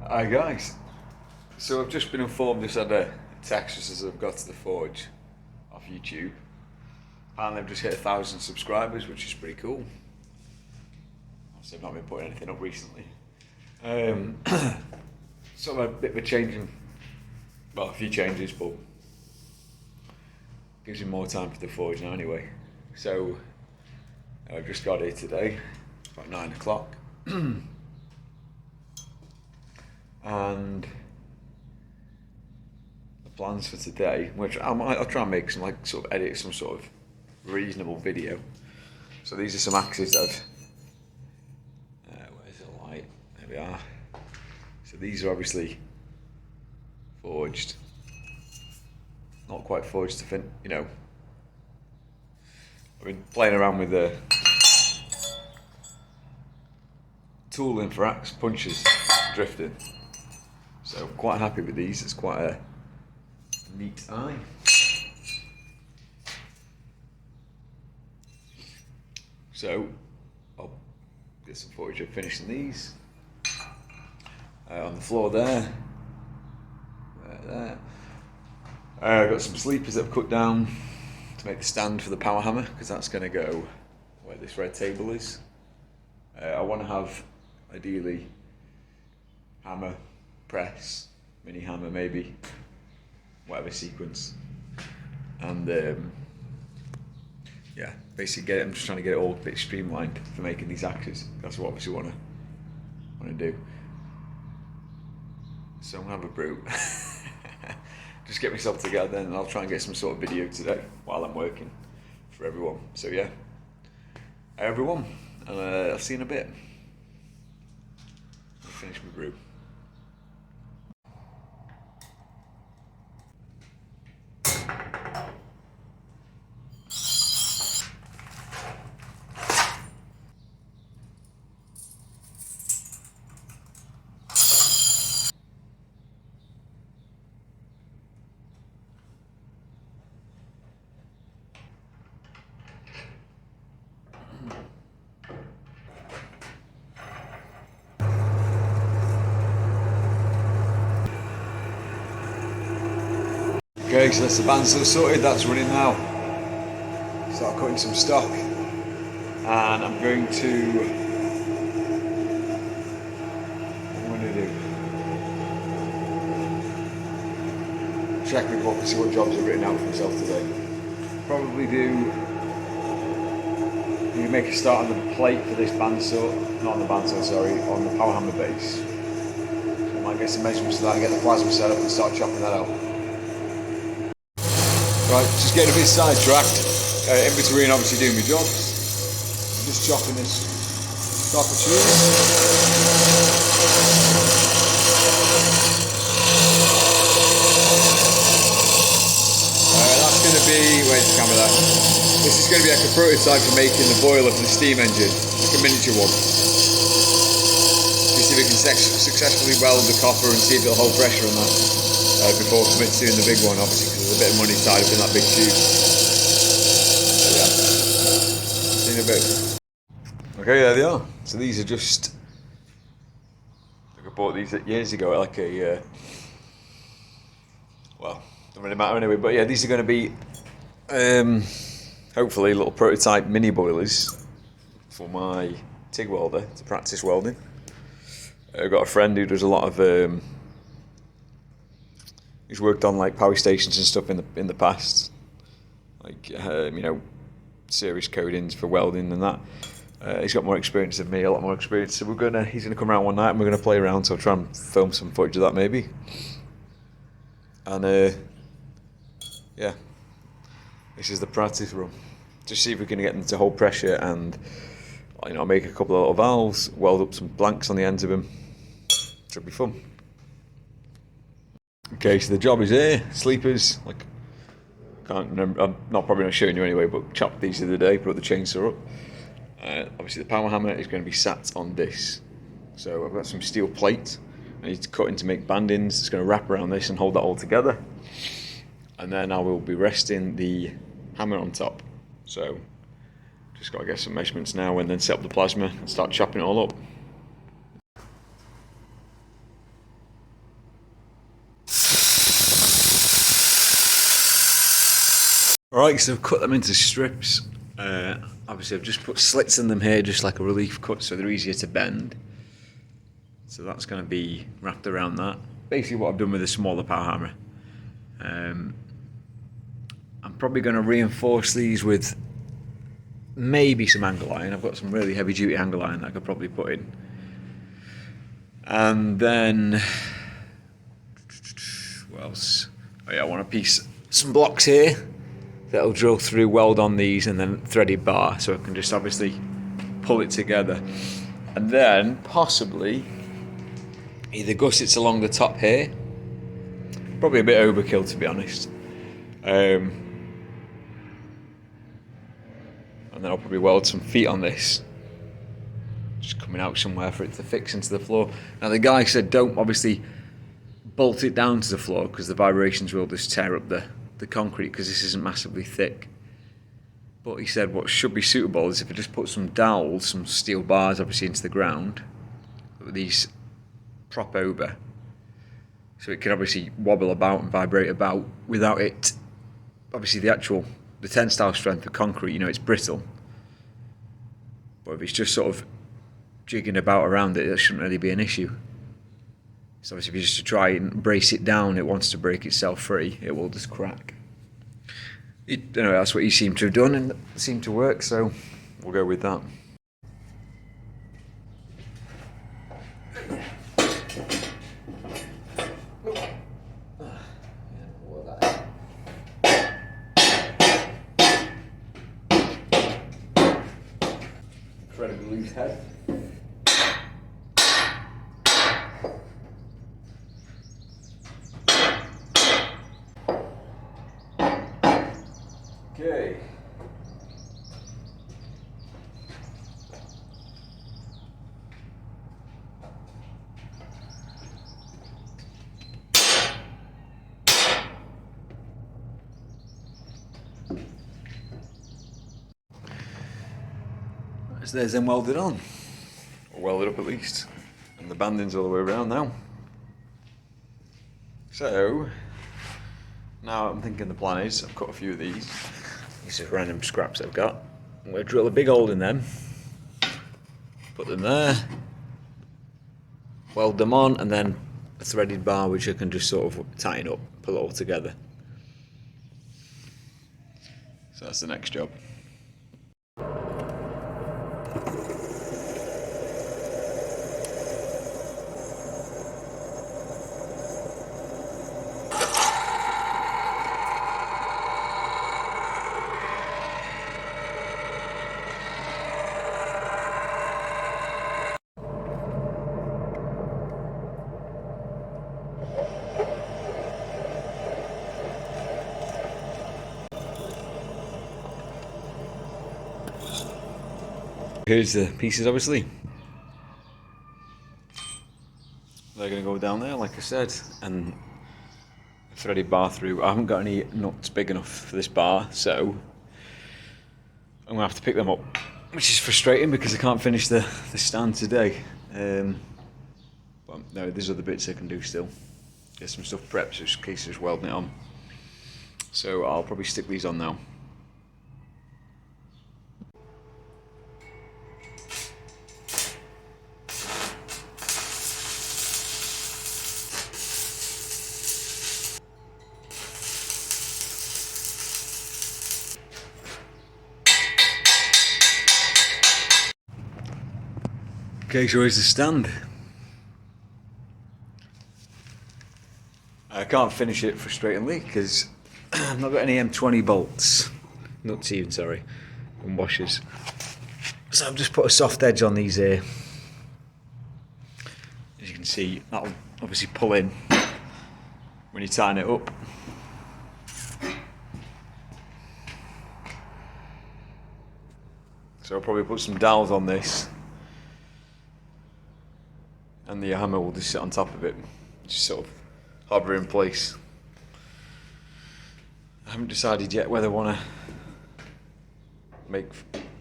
Hi guys. So I've just been informed this had a text just as I've got to the forge off YouTube. And they've just hit 1,000 subscribers, which is pretty cool. Obviously I've not been putting anything up recently. Sort of a bit of a change in, well, a few changes, but gives you more time for the forge now anyway. So I've just got here today, about 9 o'clock. And the plans for today, which I'll try and make some, like, sort of edit some sort of reasonable video. So these are some axes that where's the light? There we are. So these are obviously forged, not quite forged to fin, you know. I've been playing around with the tooling for axe punches, drifting. So I'm quite happy with these. It's quite a neat eye. So I'll get some footage of finishing these. On the floor there. I've got some sleepers that I've cut down to make the stand for the power hammer, because that's going to go where this red table is. I want to have, ideally, hammer, press, mini hammer maybe, whatever sequence, and yeah, basically get it. I'm just trying to get it all a bit streamlined for making these axes. That's what I obviously want to do. So I'm gonna have a brew, just get myself together, then, and I'll try and get some sort of video today while I'm working for everyone. So yeah, hi everyone, and I'll see you in a bit. I'll finish my brew. Okay, so that's the bandsaw sorted, that's running now. Start cutting some stock. And I'm going to, what I'm going to do, check my book and see what jobs I've written out for myself today. Probably do, you can make a start on the plate for this bandsaw, not on the bandsaw, sorry, on the power hammer base. So I might get some measurements of that and get the plasma set up and start chopping that out. Right, just getting a bit sidetracked. In between, obviously doing my jobs. I'm just chopping this stock of cheese. That's going to be, where's the camera there? This is going to be like a prototype for making the boiler for the steam engine, like a miniature one. Just see if we can successfully weld the copper and see if it'll hold pressure on that before commit to doing the big one, obviously, because there's a bit of money tied up in that big tube. So yeah, see you in a bit. Okay, there they are. So these are just, I bought these years ago at like a, well, doesn't really matter anyway, but yeah, these are going to be hopefully little prototype mini boilers for my TIG welder to practice welding. I've got a friend who does a lot of he's worked on like power stations and stuff in the past, like you know, series codings for welding and that. He's got more experience than me, a lot more experience. So he's gonna come around one night and we're gonna play around. So I'll try and film some footage of that maybe. And yeah, this is the practice run. Just see if we can get them to hold pressure and, you know, make a couple of little valves, weld up some blanks on the ends of them. Should be fun. Okay, so the job is here. Sleepers, like, can't remember, I'm probably not showing you anyway, but chopped these the other day, put the chainsaw up. Obviously the power hammer is going to be sat on this. So I've got some steel plate I need to cut in to make bandings. It's going to wrap around this and hold that all together. And then I will be resting the hammer on top. So just got to get some measurements now and then set up the plasma and start chopping it all up. Alright, so I've cut them into strips. Obviously I've just put slits in them here, just like a relief cut, so they're easier to bend. So that's going to be wrapped around that. Basically what I've done with a smaller power hammer. I'm probably going to reinforce these with maybe some angle iron. I've got some really heavy duty angle iron that I could probably put in. And then, what else? Oh yeah, I want to some blocks here that'll drill through, weld on these, and then threaded bar, so I can just obviously pull it together. And then possibly either gussets along the top here, probably a bit overkill to be honest. And then I'll probably weld some feet on this, just coming out somewhere for it to fix into the floor. Now the guy said don't obviously bolt it down to the floor because the vibrations will just tear up the concrete because this isn't massively thick. But he said what should be suitable is if I just put some dowels, some steel bars obviously into the ground, with these prop over, so it can obviously wobble about and vibrate about without it, obviously the tensile strength of concrete, you know, it's brittle. But if it's just sort of jigging about around it, that shouldn't really be an issue. So obviously if you just to try and brace it down, it wants to break itself free, it will just crack. Anyway, that's what he seemed to have done and it seemed to work, so we'll go with that. Incredibly loose head. Okay. So there's them welded on, or welded up at least, and the banding's all the way around now. So now I'm thinking the plan is I've cut a few of these. These are random scraps I've got. I'm going to drill a big hole in them, put them there, weld them on, and then a threaded bar which I can just sort of tighten up, pull it all together. So that's the next job. Here's the pieces, obviously. They're going to go down there, like I said, and a threaded bar through. I haven't got any nuts big enough for this bar, so I'm going to have to pick them up, which is frustrating because I can't finish the stand today. But no, there's other bits I can do still. Get some stuff prepped just in case there's welding it on. So I'll probably stick these on now. Okay, so here's the stand. I can't finish it frustratingly because I've not got any M20 bolts, nuts even, sorry, and washers. So I've just put a soft edge on these here. As you can see, that'll obviously pull in when you tighten it up. So I'll probably put some dowels on this, and the hammer will just sit on top of it, just sort of hover in place. I haven't decided yet whether I want to make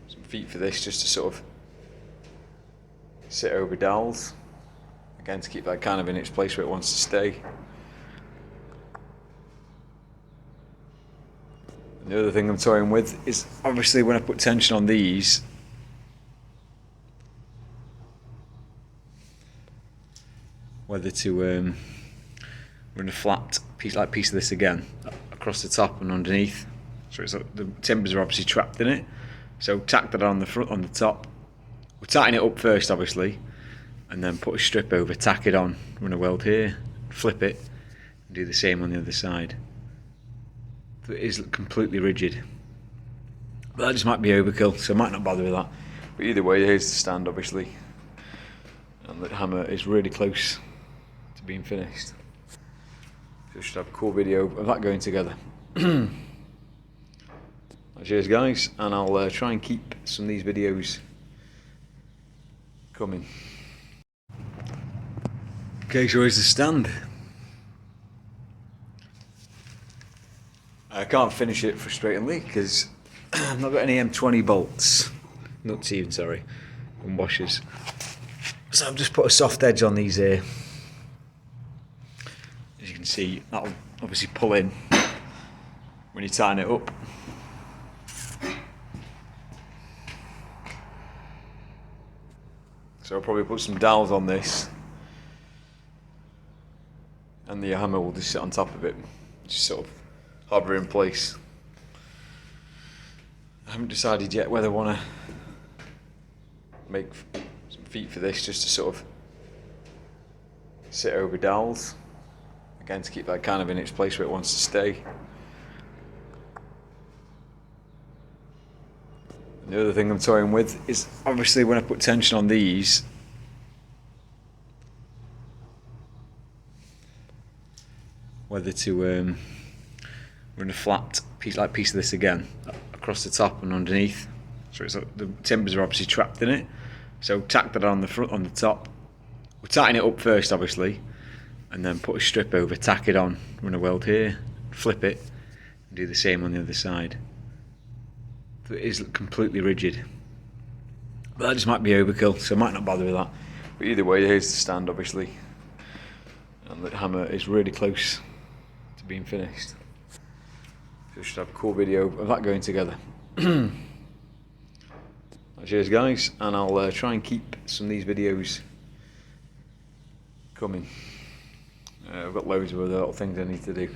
some feet for this, just to sort of sit over dowels, again to keep that kind of in its place where it wants to stay. The other thing I'm toying with is obviously when I put tension on these, whether to run a flat piece of this again across the top and underneath. So it's the timbers are obviously trapped in it. So tack that on the front, on the top. We'll tighten it up first, obviously, and then put a strip over, tack it on, run a weld here, flip it, and do the same on the other side. So it is completely rigid. But that just might be overkill, so I might not bother with that. But either way, here's the stand, obviously. And the hammer is really close to being finished. So we should have a cool video of that going together. Cheers guys, and I'll try and keep some of these videos coming. Okay, so here's the stand. I can't finish it frustratingly because I've not got any M20 bolts, nuts even, sorry, and washers. So I've just put a soft edge on these here. As you can see, that'll obviously pull in when you tighten it up. So I'll probably put some dowels on this, and the hammer will just sit on top of it, just sort of hover in place. I haven't decided yet whether I want to make some feet for this, just to sort of sit over dowels, again to keep that kind of in its place where it wants to stay. The other thing I'm toying with is obviously when I put tension on these, whether to run a flat piece of this again across the top and underneath. So it's the timbers are obviously trapped in it. So tack that on the front, on the top. We'll tighten it up first, obviously, and then put a strip over, tack it on, run a weld here, flip it, and do the same on the other side. It is completely rigid. But that just might be overkill, so I might not bother with that. But either way, here's the stand, obviously. And the hammer is really close to being finished. So we should have a cool video of that going together. Cheers guys, and I'll try and keep some of these videos coming. I've got loads of other little things I need to do.